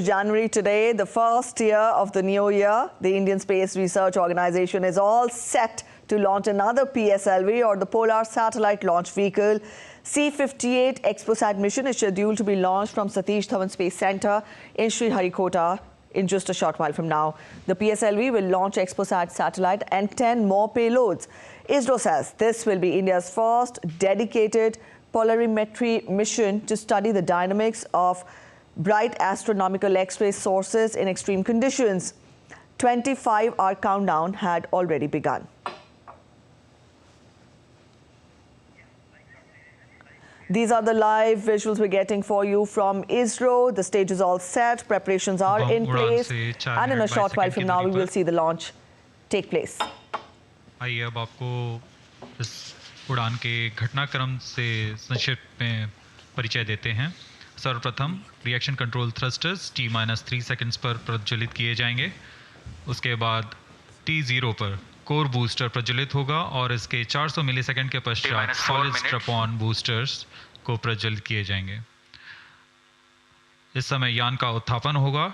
January today, the first year of the new year, the Indian Space Research Organization is all set to launch another PSLV, or the Polar Satellite Launch Vehicle. C-58 XPoSat mission is scheduled to be launched from Satish Dhawan Space Center in Sriharikota in just a short while from now. The PSLV will launch XPoSat satellite and 10 more payloads. ISRO says this will be India's first dedicated polarimetry mission to study the dynamics of bright astronomical X-ray sources in extreme conditions. 25-hour countdown had already begun. These are the live visuals we're getting for you from ISRO. The stage is all set, preparations are in place, and in a short while from now we will see the launch take place. आइए अब आपको इस उड़ान के घटनाक्रम से संक्षिप्त में परिचय देते हैं। सर्वप्रथम reaction control thrusters T-3 seconds पर प्रज्वलित किए जाएंगे। उसके बाद T0 पर कोर बूस्टर प्रज्वलित होगा और इसके 400 मिलीसेकंड के पश्चात सॉलिड स्ट्रैप-ऑन बूस्टर्स को प्रज्वलित किए जाएंगे। इस समय यान का उत्थापन होगा।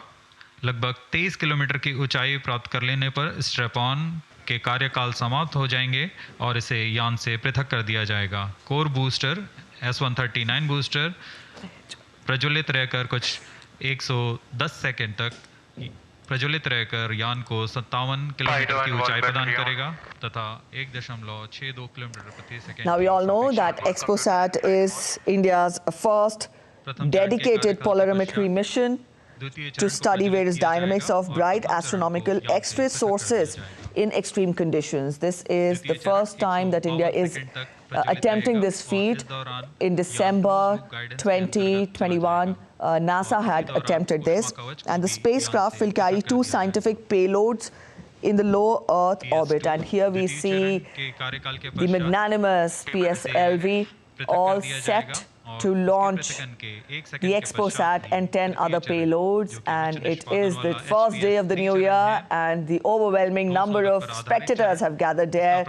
लगभग 23 किलोमीटर की ऊंचाई प्राप्त कर लेने पर स्ट्रैप-ऑन के कार्यकाल समाप्त हो जाएंगे और इसे यान से पृथक कर दिया जाएगा। कोर बूस्टर S-139 बूस्टर प्रज्वलित रहकर कुछ 110 सेकंड तक प्रज्वलित रहकर यान को 57 किलोमीटर की ऊंचाई प्रदान करेगा तथा 1.62 किलोमीटर प्रति second. Now we all know that XPoSat is India's first dedicated polarimetry mission to study various dynamics of bright astronomical X-ray sources in extreme conditions. This is the first time that India is attempting this feat. In December 2021, NASA had attempted this, and the spacecraft will carry 2 scientific payloads in the low Earth orbit. And here we see the magnanimous PSLV all set to launch the XPoSat and 10 other payloads, and it is the first day of the new year, and the overwhelming number of spectators have gathered there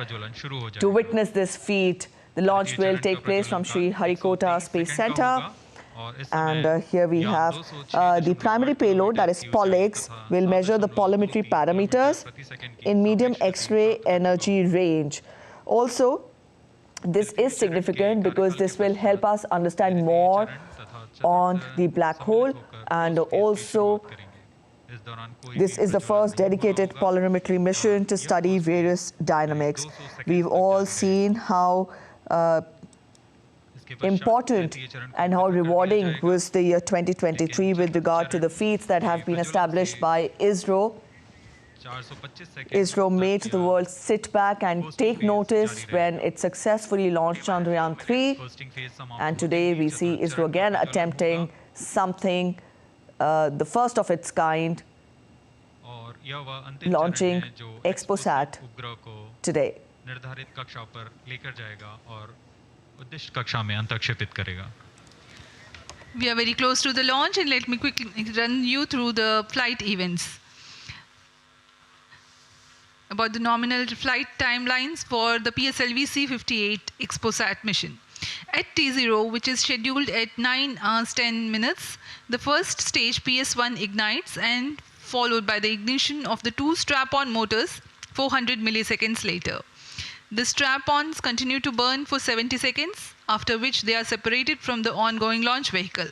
to witness this feat. The launch will take place from Sriharikota Space Center, and here we have the primary payload, that is POLIX, will measure the polarimetry parameters in medium X-ray energy range. Also, this is significant because this will help us understand more on the black hole, and also this is the first dedicated polarimetry mission to study various dynamics. We've all seen how important and how rewarding was the year 2023 with regard to the feats that have been established by ISRO. ISRO made the world sit back and take notice when it successfully launched Chandrayaan-3, and today we see ISRO again attempting something, the first of its kind, launching XPoSat today. We are very close to the launch, and let me quickly run you through the flight events. About the nominal flight timelines for the PSLV C-58 XPoSat mission. At T0, which is scheduled at 9 hours 10 minutes, the first stage PS1 ignites, and followed by the ignition of the 2 strap-on motors 400 milliseconds later. The strap-ons continue to burn for 70 seconds, after which they are separated from the ongoing launch vehicle.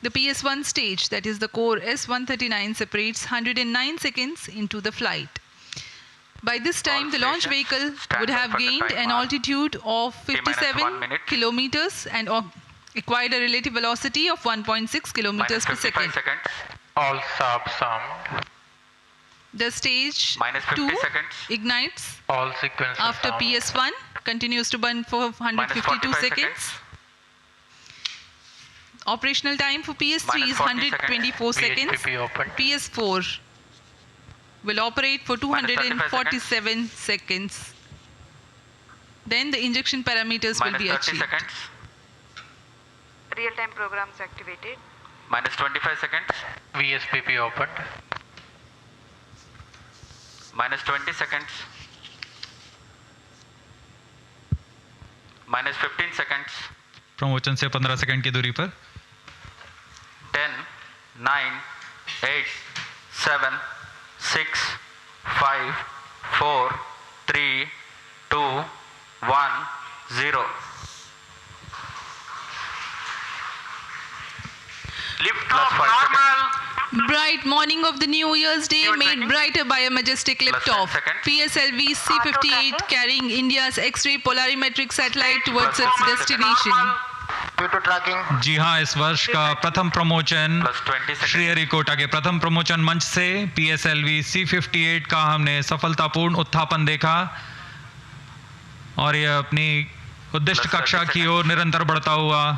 The PS1 stage, that is the core S-139, separates 109 seconds into the flight. By this time, the launch vehicle would have gained an altitude of 57 kilometers and acquired a relative velocity of 1.6 kilometers per second. All sub sound. The stage 2 ignites All sequences after sound. PS1, continues to burn for 152 seconds. Operational time for PS3 is 124 seconds. PS4 will operate for 247 seconds. Then the injection parameters will be achieved. Real-time programs activated. Minus 25 seconds. VSPP opened. Minus 20 seconds. Minus 15 seconds. प्रमोचन से 15 second की दूरी पर 10, 9, 8, 7, 6, 5, 4, 3, 2, 1, 0. Lift off normal. Bright morning of the New Year's Day made brighter by a majestic liftoff. PSLV C-58 carrying India's X-Ray Polarimeter Satellite towards its destination. Due to tracking. जी हाँ, इस वर्ष का प्रथम promotion Sriharikota के प्रथम प्रमोशन मंच से PSLV C-58 का हमने सफलतापूर्ण उत्थापन देखा और यह अपनी उद्दिष्ट कक्षा की ओर निरंतर बढ़ता हुआ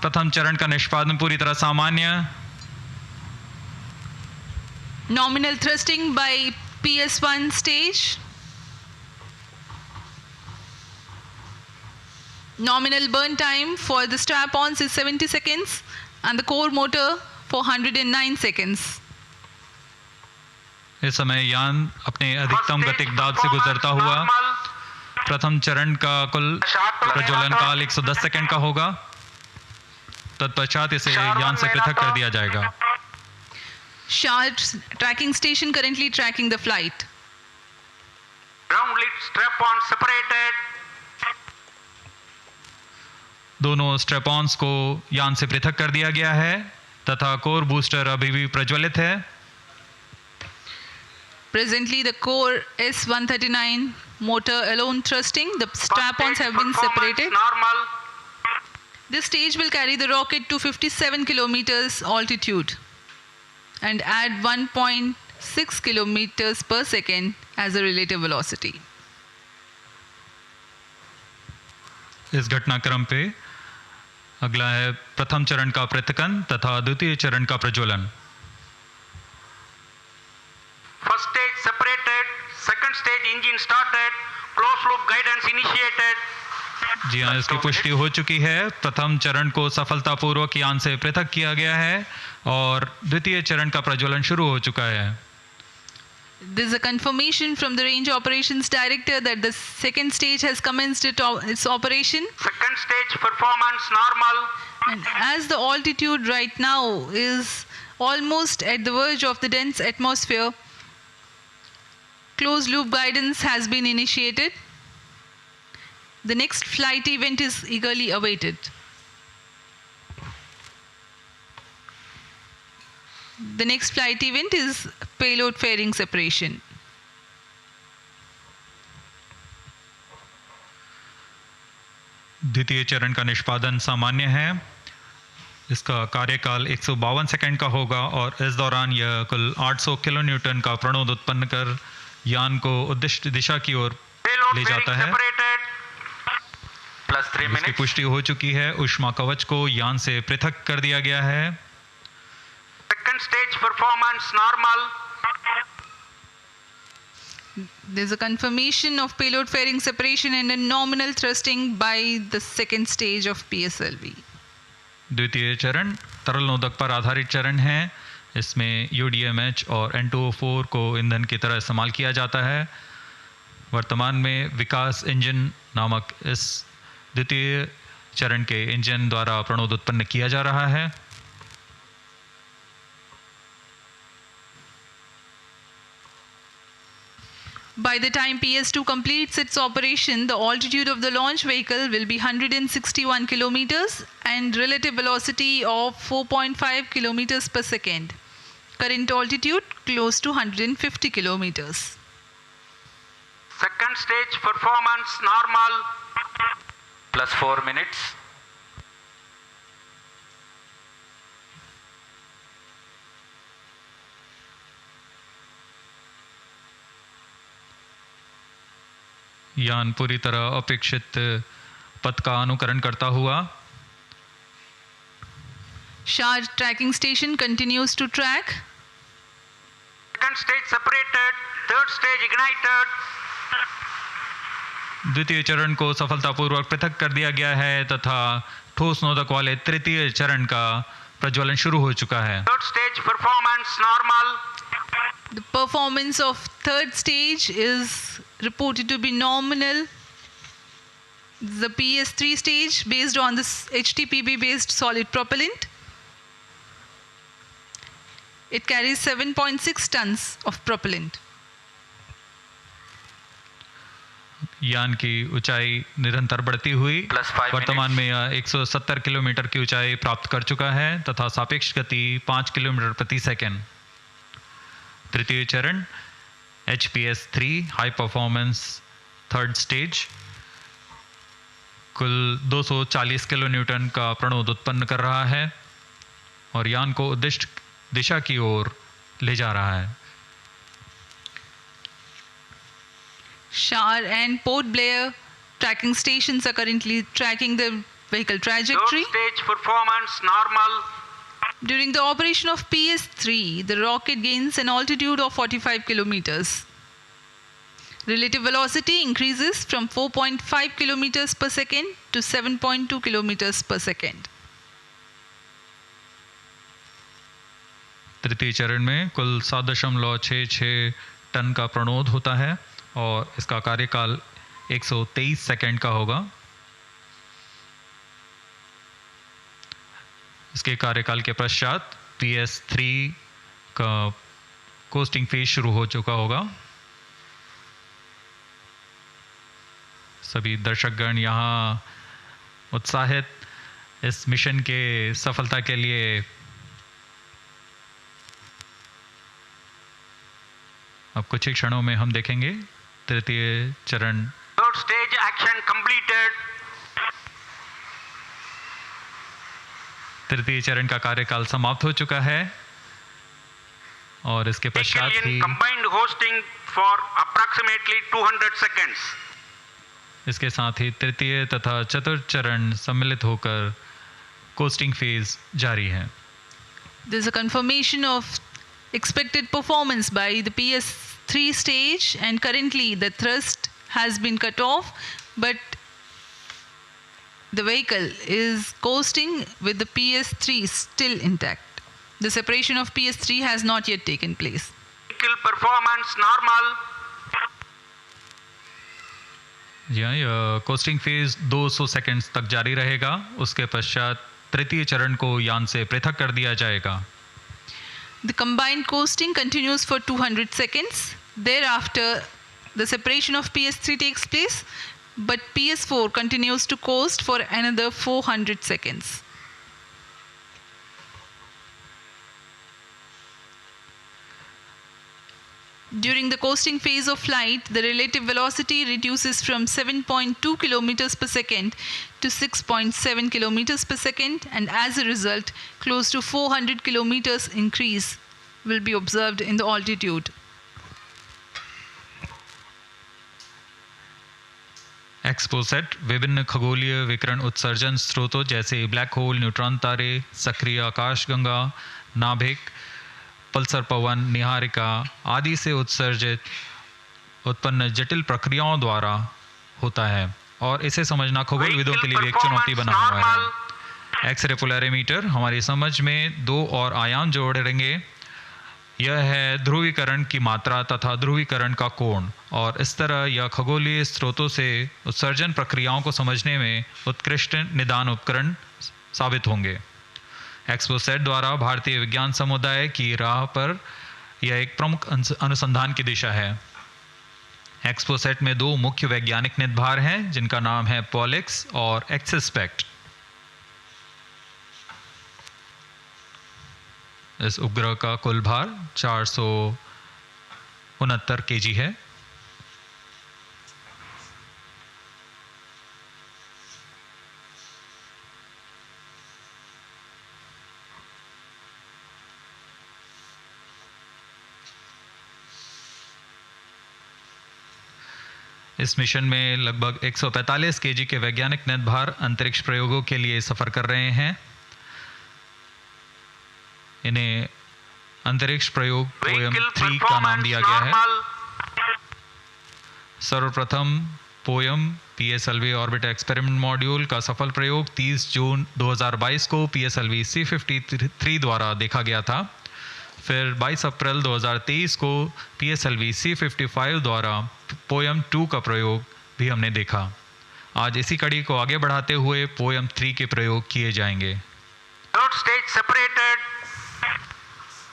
प्रथम चरण का निष्पादन पूरी तरह सामान्य. Nominal thrusting by PS1 stage. Nominal burn time for the strap-ons is 70 seconds and the core motor for 109 seconds. इस समय यान अपने अधिकतम गतिक दाब से गुजरता हुआ प्रथम चरण का कुल प्रज्वलन काल 110 सेकंड का होगा. तत्पश्चात इसे यान से पृथक कर दिया जाएगा. Sharp tracking station currently tracking the flight. Ground lead strap-on separated. दोनों स्ट्रैप-ऑन्स को यान से पृथक कर दिया गया है तथा कोर बूस्टर अभी भी प्रज्वलित है. Presently the core S139 motor alone thrusting. The strap-ons have been separated. Normal. This stage will carry the rocket to 57 kilometers altitude and add 1.6 kilometers per second as a relative velocity. इस घटनाक्रम पे अगला है प्रथम चरण का पृथकन तथा द्वितीय चरण का प्रज्वलन. First stage separated. Second stage engine started. Closed loop guidance initiated. जी हाँ, इसकी पुष्टि हो चुकी है. प्रथम चरण को सफलतापूर्वक यान से पृथक किया गया है और द्वितीय चरण का प्रज्वलन शुरू हो चुका है. There is a confirmation from the Range Operations Director that the second stage has commenced its operation. Second stage performance normal. And as the altitude right now is almost at the verge of the dense atmosphere, closed loop guidance has been initiated. The next flight event is eagerly awaited. The next flight event is payload fairing separation. द्वितीय चरण का निष्पादन सामान्य है. इसका कार्यकाल 152 second का होगा और इस दौरान यह कुल 800 किलोन्यूटन का प्रणोद उत्पन्न कर यान को उद्दिष्ट दिशा की ओर ले जाता है. इसकी पुष्टि हो चुकी है. ऊष्मा कवच को यान से पृथक कर दिया गया है. Second stage performance normal. There's a confirmation of payload fairing separation and a nominal thrusting by the second stage of PSLV. द्वितीय चरण तरल नोदक पर आधारित चरण है. इसमें UDMH और N2O4 को ईंधन की तरह इस्तेमाल किया जाता है. वर्तमान में विकास इंजन नामक इस द्वितीय चरण के इंजन द्वारा प्रणोद उत्पन्न किया जा रहा है. By the time PS2 completes its operation, the altitude of the launch vehicle will be 161 kilometers and relative velocity of 4.5 kilometers per second. Current altitude close to 150 kilometers. Second stage performance normal. Plus 4 minutes. यान पूरी तरह अपेक्षित पथ का अनुकरण करता हुआ Sharp tracking station continues to track. Second stage separated. Third stage ignited. द्वितीय चरण को सफलतापूर्वक पृथक कर दिया गया है तथा ठोस नोदक वाले तृतीय चरण का प्रज्वलन शुरू हो चुका है. Third stage performance normal. The performance of third stage is reported to be nominal. The PS3 stage based on this HTPB based solid propellant. It carries 7.6 tons of propellant. यान की ऊंचाई निरंतर बढ़ती हुई +5 वर्तमान में यह 170 किलोमीटर की ऊंचाई प्राप्त कर चुका है तथा सापेक्ष गति 5 किलोमीटर प्रति सेकंड। तृतीय चरण HPS-3 high performance third stage कुल 240 किलो न्यूटन का प्रणोद उत्पन्न कर रहा है और यान को उद्दिष्ट दिशा की ओर ले जा रहा है। Shar and Port Blair tracking stations are currently tracking the vehicle trajectory. Third stage performance normal. During the operation of PS-3, the rocket gains an altitude of 45 kilometers. Relative velocity increases from 4.5 kilometers per second to 7.2 kilometers per second. तृतीय चरण में कुल 7.66 ton का प्रणोद होता है और इसका कार्यकाल 123 सेकंड का होगा। इसके कार्यकाल के पश्चात PS-3 का कोस्टिंग फेज शुरू हो चुका होगा। सभी दर्शकगण यहाँ उत्साहित इस मिशन के सफलता के लिए। अब कुछ ही क्षणों में हम देखेंगे तृतीय चरण। Third stage action completed. तृतीय चरण का कार्यकाल समाप्त हो चुका है और इसके पश्चात ही Combined hosting for approximately 200 seconds. इसके साथ ही तृतीय तथा चतुर्थ चरण सम्मिलित होकर कोस्टिंग फेज जारी है। There is a confirmation of expected performance by the PS-3 stage, and currently the thrust has been cut off, but the vehicle is coasting with the PS-3 still intact. The separation of PS-3 has not yet taken place. Vehicle performance normal. जी हाँ, यह costing phase 200 seconds तक जारी रहेगा। उसके पश्चात तृतीय चरण को यान से पृथक कर दिया जाएगा। The combined coasting continues for 200 seconds. Thereafter, the separation of PS-3 takes place, but PS-4 continues to coast for another 400 seconds. During the coasting phase of flight, the relative velocity reduces from 7.2 kilometers per second to 6.7 kilometers per second, and as a result, close to 400 kilometers increase will be observed in the altitude. XPoSat विभिन्न खगोलीय विकिरण उत्सर्जन स्रोतों जैसे black hole, neutron तारे, सक्रिय आकाशगंगा, नाभिक, पल्सर पवन, निहारिका आदि से उत्सर्जित उत्पन्न जटिल प्रक्रियाओं द्वारा होता है और इसे समझना खगोलविदों के लिए भी एक चुनौती बना हुआ है। एक्सरे पोलैरिमीटर हमारी समझ में दो और आयाम जोड़ेंगे। यह है ध्रुवीकरण की मात्रा तथा ध्रुवीकरण का कोण, और इस तरह यह खगोलीय स्रोतों से उत्सर्जन प्रक्रियाओं को समझने में उत्कृष्ट निदान उपकरण साबित होंगे। एक्सपोसैट द्वारा भारतीय विज्ञान समुदाय की राह पर यह एक प्रमुख अनुसंधान की दिशा है। एक्सपोसैट में दो मुख्य वैज्ञानिक निदभार हैं जिनका नाम है पॉलिक्स और एक्सस्पेक्ट। इस उपग्रह का कुल भार 469 kg है। इस मिशन में लगभग 145 kg के वैज्ञानिक निदभार अंतरिक्ष प्रयोगों के लिए सफर कर रहे हैं। इन्हें अंतरिक्ष प्रयोग पोयम 3 का नाम दिया गया है। सर्वप्रथम poem PSLV orbit experiment module का सफल प्रयोग 30 जून 2022 को PSLV C53 द्वारा देखा गया था। फिर 22 अप्रैल 2023 को PSLV C55 द्वारा पोयम 2 का प्रयोग भी हमने देखा। आज इसी कड़ी को आगे बढ़ाते हुए पोयम 3 के प्रयोग किए जाएंगे। Third stage separated.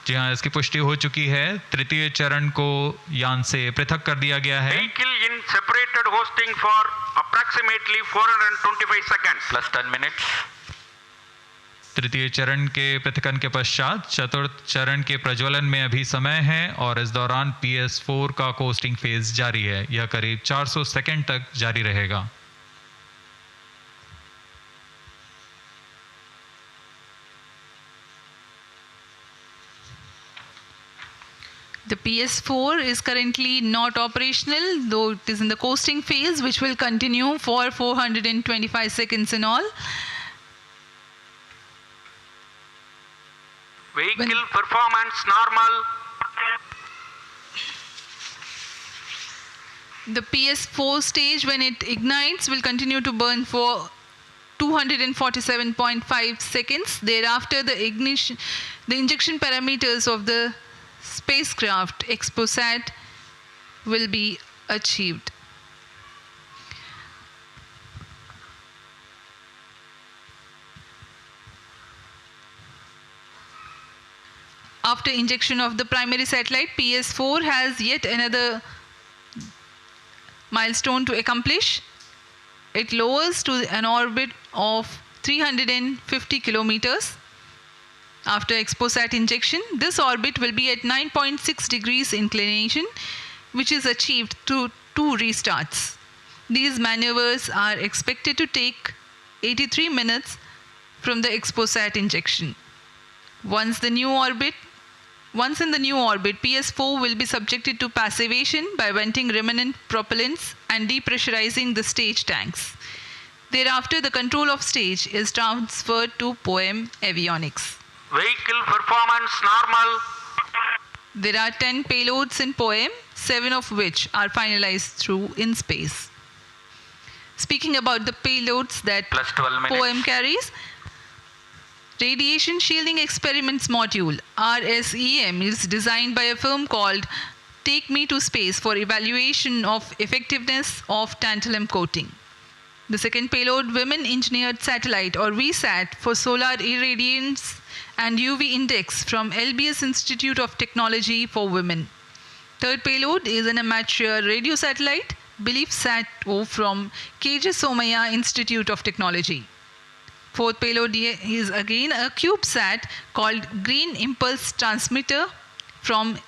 जी हाँ, इसकी पुष्टि हो चुकी है। तृतीय चरण को यान से पृथक कर दिया गया है। Vehicle in separated hosting for approximately 425 seconds. Plus 10 minutes. तृतीय चरण के पृथकन के पश्चात चतुर्थ चरण के प्रज्वलन में अभी समय है और इस दौरान PS4 का कोस्टिंग फेज जारी है। यह करीब 400 सेकंड तक जारी रहेगा। The PS4 is currently not operational, though it is in the coasting phase, which will continue for 425 seconds in all. Vehicle performance normal. The PS4 stage, when it ignites, will continue to burn for 247.5 seconds. Thereafter, the injection parameters of the spacecraft XPoSat will be achieved. After injection of the primary satellite, PS4 has yet another milestone to accomplish. It lowers to an orbit of 350 kilometers. After XPoSat injection, this orbit will be at 9.6 degrees inclination, which is achieved through 2 restarts. These maneuvers are expected to take 83 minutes from the XPoSat injection. Once in the new orbit, PS4 will be subjected to passivation by venting remnant propellants and depressurizing the stage tanks. Thereafter, the control of stage is transferred to POEM avionics. Vehicle performance normal. There are 10 payloads in POEM, 7 of which are finalized through in space. Speaking about the payloads that Plus 12 minutes. POEM carries, Radiation Shielding Experiments Module (RSEM) is designed by a firm called Take Me to Space for evaluation of effectiveness of tantalum coating. The second payload, Women Engineered Satellite or VSAT for solar irradiance and UV index from LBS Institute of Technology for Women. Third payload is an amateur radio satellite, BeliefSat-O from KJ Somaya Institute of Technology. Fourth payload is again a CubeSat called Green Impulse Transmitter from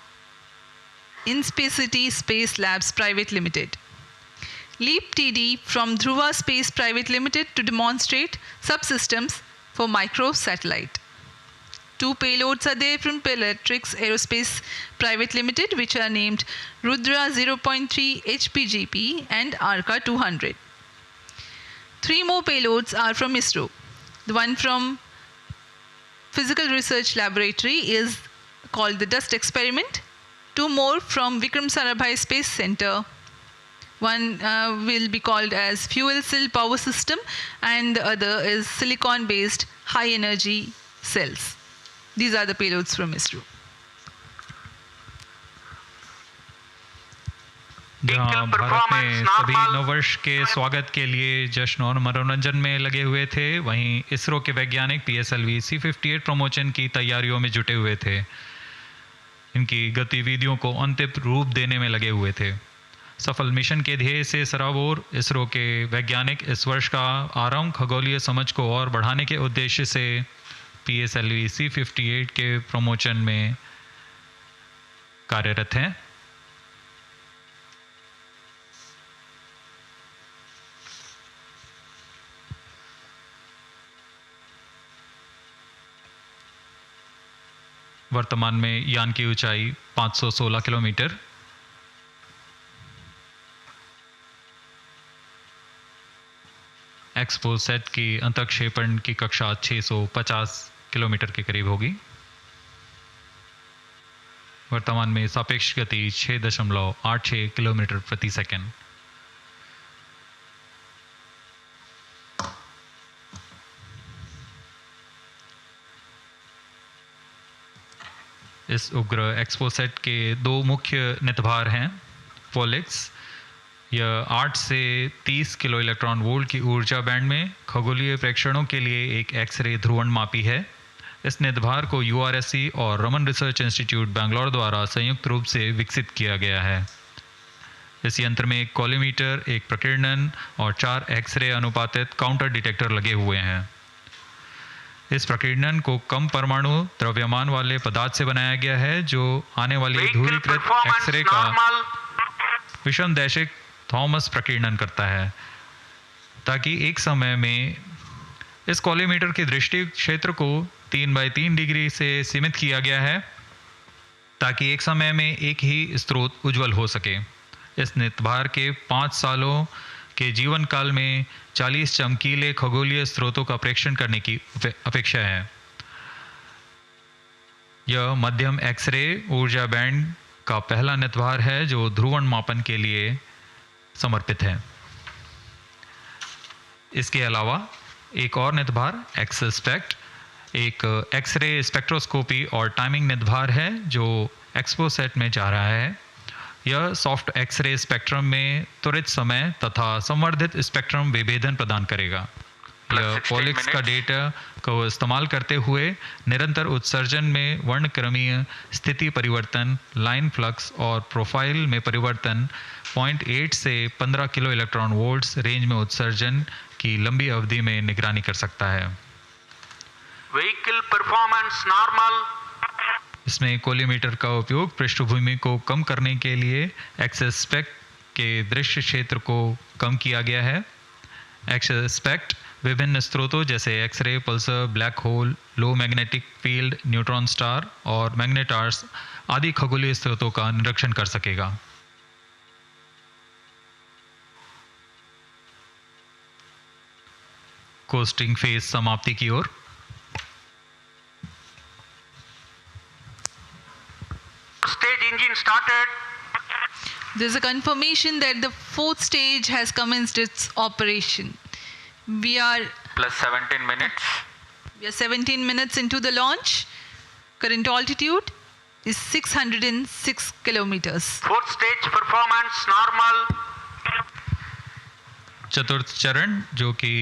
Inspacity Space Labs Private Limited. LEAP TD from Dhruva Space Private Limited to demonstrate subsystems for microsatellite. 2 payloads are there from Pelatrix Aerospace Private Limited, which are named Rudra 0.3 HPGP and Arca 200. 3 more payloads are from ISRO. The one from Physical Research Laboratory is called the Dust Experiment. 2 more from Vikram Sarabhai Space Center. One will be called as Fuel Cell Power System and the other is silicon-based high energy cells. These are the payloads from ISRO. जहाँ भारत में सभी नववर्ष के स्वागत के लिए जश्न और मनोरंजन में लगे हुए थे, वहीं इसरो के वैज्ञानिक PSLV C58 प्रमोशन की तैयारियों में जुटे हुए थे। इनकी गतिविधियों को अंतिम रूप देने में लगे हुए थे। सफल मिशन के ध्येय से सराबोर इसरो के वैज्ञानिक इस वर्ष का आरंभ खगोलीय समझ को और बढ़ाने के उद्देश्य से PSLV C58 के प्रमोशन में कार्यरत हैं। वर्तमान में यान की ऊंचाई 516 किलोमीटर, XPoSat की अंतःक्षेपण की कक्षा 650 किलोमीटर के करीब होगी। वर्तमान में सापेक्ष गति 6.86 किलोमीटर प्रति सेकंड। इस उपग्रह XPoSat के 2 मुख्य नितभार हैं। पोलिक्स, यह 8 से 30 किलो इलेक्ट्रॉन वोल्ट की ऊर्जा बैंड में खगोलीय प्रेक्षणों के लिए एक एक्सरे ध्रुवणमापी है। इस निर्धार को URSC और रमन रिसर्च इंस्टीट्यूट बैंगलोर द्वारा संयुक्त रूप से विकसित किया गया है। इस यंत्र में एक कॉलीमीटर, एक प्रकीर्णन और 4 एक्सरे अनुपातित काउंटर डिटेक्टर लगे हुए हैं। इस प्रकीर्णन को कम परमाणु द्रव्यमान वाले पदार्थ से बनाया गया है, जो आने वाली धूलीकृत एक्सरे का विषमदैशिक थॉमस प्रकीर्णन करता है, ताकि एक समय में इस कॉलीमीटर के दृष्टि क्षेत्र को 3/3 डिग्री से सीमित किया गया है, ताकि एक समय में एक ही स्रोत उज्जवल हो सके। इस निर्धार के 5 सालों के जीवन काल में 40 चमकीले खगोलीय स्रोतों का परीक्षण करने की अपेक्षा है। यह मध्यम एक्सरे ऊर्जा बैंड का पहला निर्धार है जो ध्रुवण मापन के लिए समर्पित है। इसके अलावा एक और निर्धार एक्सस्पेक्ट एक एक्सरे स्पेक्ट्रोस्कोपी और टाइमिंग निर्धार है जो XPoSat में जा रहा है। यह सॉफ्ट एक्सरे स्पेक्ट्रम में त्वरित समय तथा संवर्धित स्पेक्ट्रम विभेदन प्रदान करेगा। यह पॉलिक्स का डेटा को इस्तेमाल करते हुए निरंतर उत्सर्जन में वर्णक्रमीय स्थिति परिवर्तन, लाइन फ्लक्स और प्रोफाइल में परिवर्तन, 0.8 से 15 किलो इलेक्ट्रॉन वोल्ट्स रेंज में उत्सर्जन की लंबी अवधि में निगरानी कर सकता है। Vehicle performance normal. इसमें कॉलीमीटर का उपयोग पृष्ठभूमि को कम करने के लिए एक्सस्पेक्ट के दृश्य क्षेत्र को कम किया गया है। एक्सस्पेक्ट विभिन्न स्रोतों जैसे एक्सरे, पल्सर, ब्लैक होल, लो मैग्नेटिक फील्ड, न्यूट्रॉन स्टार और मैग्नेटार्स आदि खगोलीय स्रोतों का निरीक्षण कर सकेगा। कोस्टिंग फेज समाप्ति की ओर। Stage engine started. There's a confirmation that the 4th stage has commenced its operation. We are Plus 17 minutes. 17 minutes into the launch. Current altitude is 606 kilometers. 4th stage performance normal. चतुर्थ चरण जो कि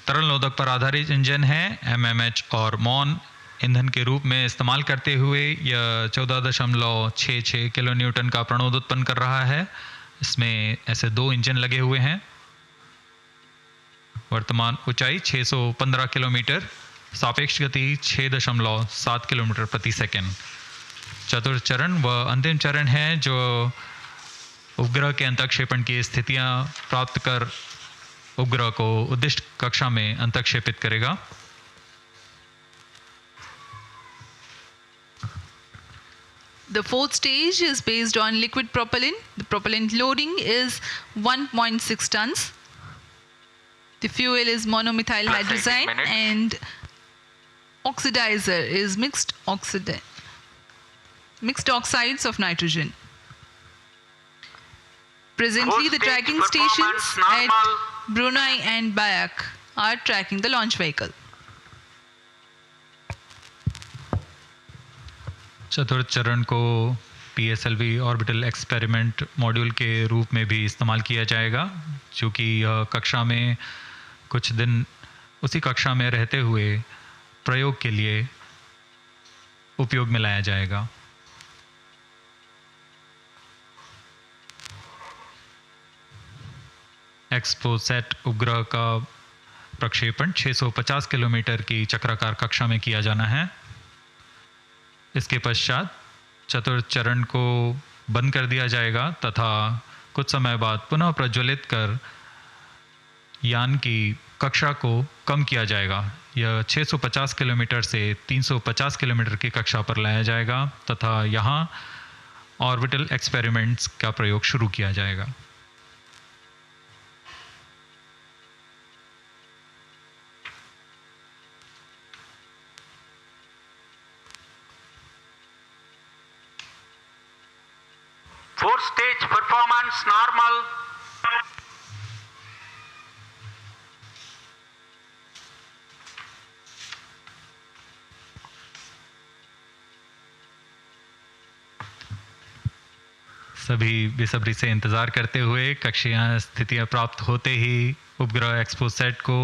तरल नोदक पर आधारित engine है, MMH और मॉन ईंधन के रूप में इस्तेमाल करते हुए यह 14.66 किलो न्यूटन का प्रणोद उत्पन्न कर रहा है। इसमें ऐसे 2 इंजन लगे हुए हैं। वर्तमान ऊंचाई 615 किलोमीटर, सापेक्ष गति 6.7 किलोमीटर प्रति सेकंड। चतुर्थ चरण वह अंतिम चरण है जो उपग्रह के अंतःक्षेपण की स्थितियां प्राप्त कर उपग्रह को उद्दिष्ट कक्षा में अंतःक्षेपित करेगा। The 4th stage is based on liquid propellant. The propellant loading is 1.6 tons. The fuel is monomethyl Plus 18 hydrazine minutes. and oxidizer is mixed oxides of nitrogen. Presently, the Fourth stage tracking stations performance at normal. Brunei and Bayak are tracking the launch vehicle. चतुर्थ चरण को PSLV orbital experiment module के रूप में भी इस्तेमाल किया जाएगा, चूँकि यह कक्षा में कुछ दिन उसी कक्षा में रहते हुए प्रयोग के लिए उपयोग में लाया जाएगा। XPoSat उपग्रह का प्रक्षेपण 650 किलोमीटर की चक्राकार कक्षा में किया जाना है। इसके पश्चात चतुर्थ चरण को बंद कर दिया जाएगा तथा कुछ समय बाद पुनः प्रज्वलित कर यान की कक्षा को कम किया जाएगा। यह 650 किलोमीटर से 350 किलोमीटर की कक्षा पर लाया जाएगा तथा यहाँ ऑर्बिटल एक्सपेरिमेंट्स का प्रयोग शुरू किया जाएगा। Fourth stage performance normal. सभी बेसब्री से इंतज़ार करते हुए कक्षीय स्थितियां प्राप्त होते ही उपग्रह XPoSat को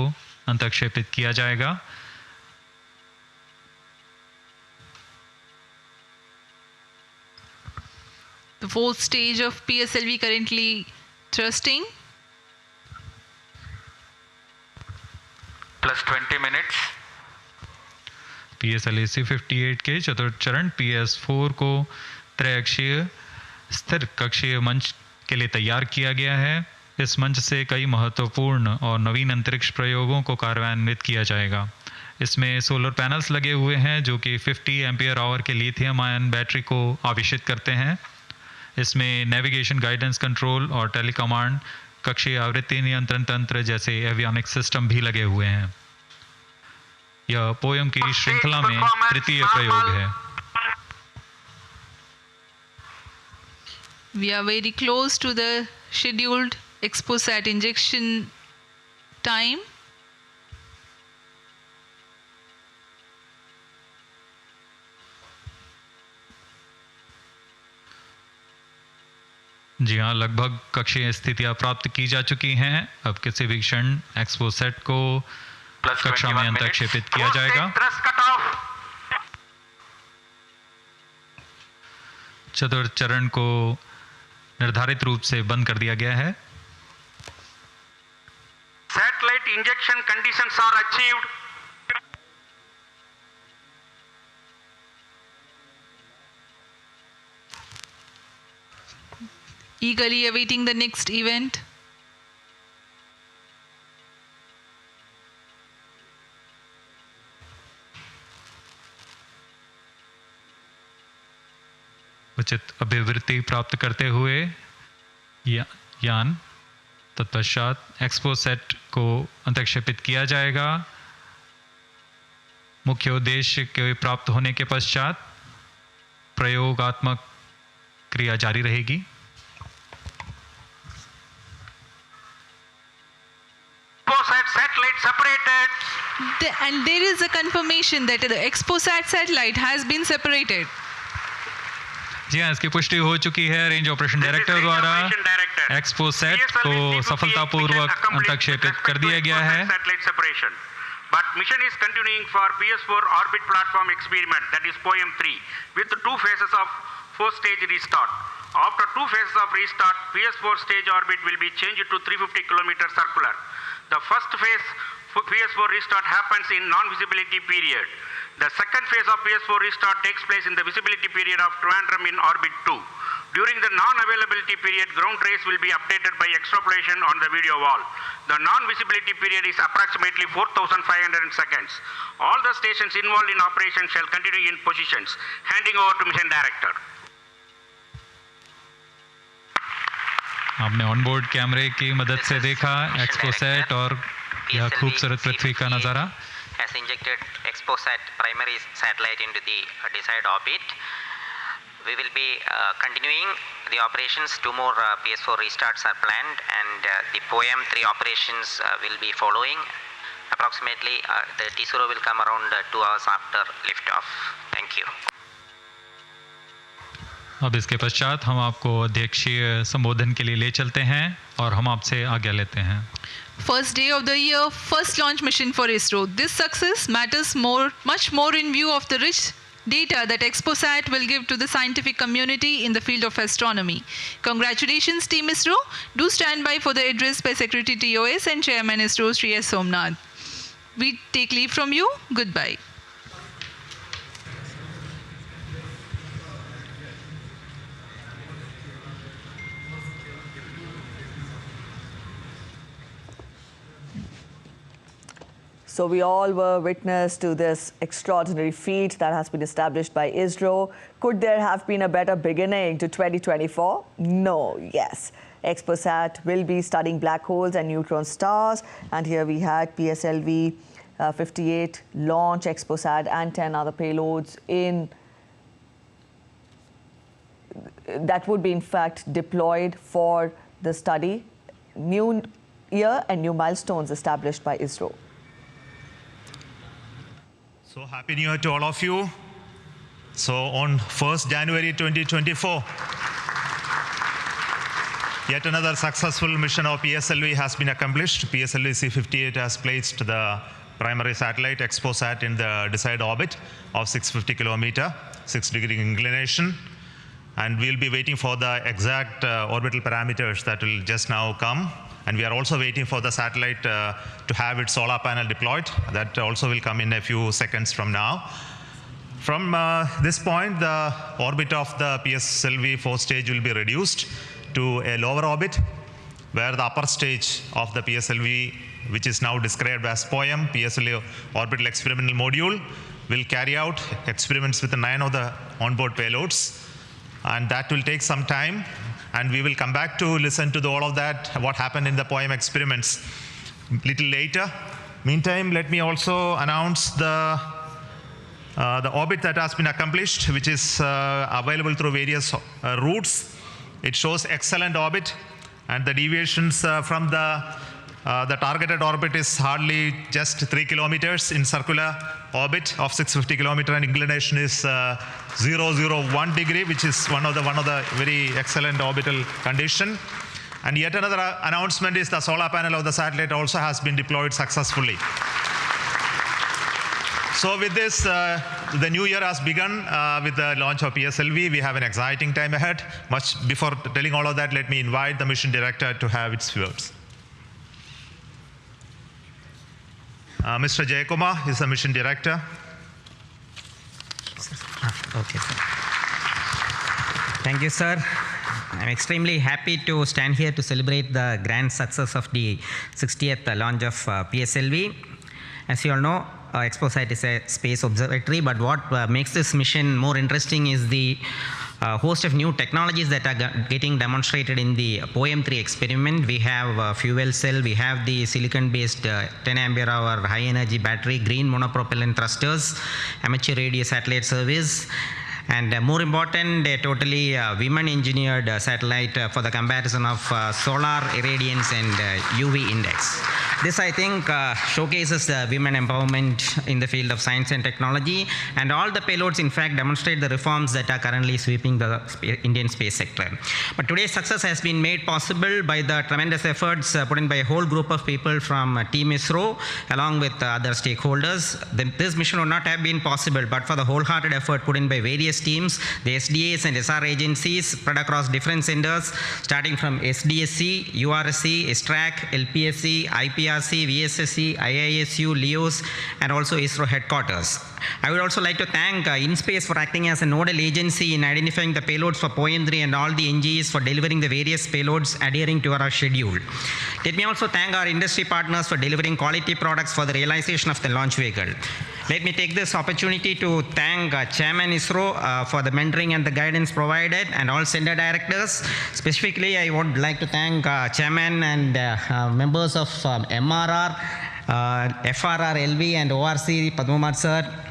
अंतःक्षेपित किया जाएगा। The fourth stage of PSLV currently thrusting. Plus 20 minutes. PSLV 58 के चतुर्थ चरण PS4 को त्रैअक्षीय स्थिर कक्षीय मंच के लिए तैयार किया गया है। इस मंच से कई महत्वपूर्ण और नवीन अंतरिक्ष प्रयोगों को कार्यान्वित किया जाएगा। इसमें सोलर पैनल्स लगे हुए हैं जो कि 50 एम्पियर आवर के लिथियम आयन बैटरी को आवेशित करते हैं। इसमें नेविगेशन गाइडेंस कंट्रोल और टेलीकमांड कक्षीय आवृत्ति नियंत्रण तंत्र जैसे एवियोनिक्स सिस्टम भी लगे हुए हैं। यह पोयम की श्रृंखला में तृतीय प्रयोग है। We are very close to the scheduled XPoSat injection time. जी हाँ, लगभग कक्षीय स्थितियां प्राप्त की जा चुकी हैं। अब किसी भी क्षण XPoSat को कक्षा में अंतक्षेपित किया जाएगा। चतुर्थ चरण को निर्धारित रूप से बंद कर दिया गया है। Satellite injection conditions are achieved. Eagerly awaiting the next event. उचित अभिवृत्ति प्राप्त करते हुए यान तत्पश्चात XPoSat को अंतक्षेपित किया जाएगा। मुख्य उद्देश्य के प्राप्त होने के पश्चात प्रयोगात्मक क्रिया जारी रहेगी। Satellite separated. And there is a confirmation that the XPoSat satellite has been separated. जी हाँ, इसकी पुष्टि हो चुकी है रेंज ऑपरेशन डायरेक्टर द्वारा। XPoSat को सफलतापूर्वक अंतक्षेपित कर दिया गया है। But mission is continuing for PS4 orbit platform experiment, that is POEM 3, with 2 phases of 4-stage restart. After 2 phases of restart, PS4 stage orbit will be changed to 350 km circular. The first phase PS4 restart happens in non-visibility period. The second phase of PS4 restart takes place in the visibility period of Trivandrum in orbit 2. During the non-availability period, ground trace will be updated by extrapolation on the video wall. The non-visibility period is approximately 4,500 seconds. All the stations involved in operation shall continue in positions. Handing over to mission director. आपने onboard कैमरे की मदद से देखा XPoSat और यह खूबसूरत पृथ्वी का नज़ारा। Has injected XPoSat primary satellite into the desired orbit. We will be continuing the operations. 2 more PS4 restarts are planned, and the POEM 3 operations will be following. Approximately, the T0 will come around 2 hours after liftoff. Thank you. अब इसके पश्चात हम आपको अध्यक्षीय संबोधन के लिए ले चलते हैं और हम आपसे आज्ञा लेते हैं। First day of the year, first launch mission for ISRO. This success matters much more in view of the rich data that XPoSat will give to the scientific community in the field of astronomy. Congratulations, Team ISRO. Do stand by for the address by Secretary TOS and Chairman ISRO, Sri S. Somnath. We take leave from you. Goodbye. So we all were witness to this extraordinary feat that has been established by ISRO. Could there have been a better beginning to 2024? No, yes. XPoSat will be studying black holes and neutron stars. And here we had PSLV 58 launch XPoSat and 10 other payloads that would be in fact deployed for the study. New year and new milestones established by ISRO. So happy new year to all of you. So on 1st January 2024, yet another successful mission of PSLV has been accomplished. PSLV C58 has placed the primary satellite XPoSat in the desired orbit of 650 kilometer, 6-degree inclination. And we'll be waiting for the exact orbital parameters that will just now come. And we are also waiting for the satellite to have its solar panel deployed. That also will come in a few seconds from now. From this point, the orbit of the PSLV 4 stage will be reduced to a lower orbit, where the upper stage of the PSLV, which is now described as POEM, PSLV Orbital Experimental Module, will carry out experiments with 9 of the onboard payloads. And that will take some time. And we will come back to listen to all of that, what happened in the POEM experiments a little later. Meantime, let me also announce the orbit that has been accomplished, which is available through various routes. It shows excellent orbit, and the deviations from the targeted orbit is hardly just 3 kilometers in circular orbit of 650 kilometer, and inclination is 001 degree, which is one of the very excellent orbital condition. And yet another announcement is the solar panel of the satellite also has been deployed successfully. So with this, the new year has begun with the launch of PSLV. We have an exciting time ahead. Much before telling all of that, let me invite the mission director to have its words. Mr. Jayakumar is the mission director. Okay, sir. Thank you, sir. I'm extremely happy to stand here to celebrate the grand success of the 60th launch of PSLV. As you all know, XPoSat is a space observatory, but what makes this mission more interesting is the host of new technologies that are getting demonstrated in the POEM-3 experiment. We have fuel cell, we have the silicon-based 10 ampere hour high energy battery, green monopropellant thrusters, amateur radio satellite service, and more important, a totally women-engineered satellite for the comparison of solar irradiance and UV index. This, I think, showcases women empowerment in the field of science and technology, and all the payloads, in fact, demonstrate the reforms that are currently sweeping the Indian space sector. But today's success has been made possible by the tremendous efforts put in by a whole group of people from Team ISRO, along with other stakeholders. This mission would not have been possible but for the wholehearted effort put in by various teams, the SDAs and SR agencies spread across different centers, starting from SDSC, URSC, STRAC, LPSC, IPRC, VSSC, IISU, LEOS, and also ISRO headquarters. I would also like to thank InSpace for acting as a nodal agency in identifying the payloads for POEM-3 and all the NGEs for delivering the various payloads adhering to our schedule. Let me also thank our industry partners for delivering quality products for the realization of the launch vehicle. Let me take this opportunity to thank Chairman ISRO for the mentoring and the guidance provided, and all center directors. Specifically, I would like to thank Chairman and members of MRR, FRR, LV, and ORC, Padmamar sir,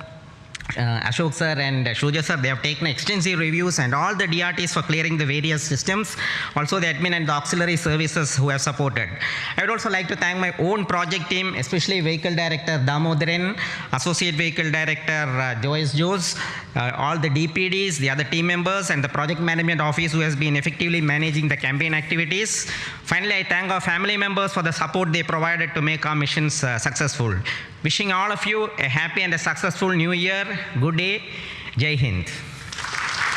Ashok sir and Shuja sir. They have taken extensive reviews, and all the DRTs for clearing the various systems, also the admin and the auxiliary services who have supported. I would also like to thank my own project team, especially Vehicle Director Damodaran, Associate Vehicle Director Joyce Jose, all the DPDs, the other team members, and the Project Management Office who has been effectively managing the campaign activities. Finally, I thank our family members for the support they provided to make our missions successful. Wishing all of you a happy and a successful new year. Good day. Jai Hind.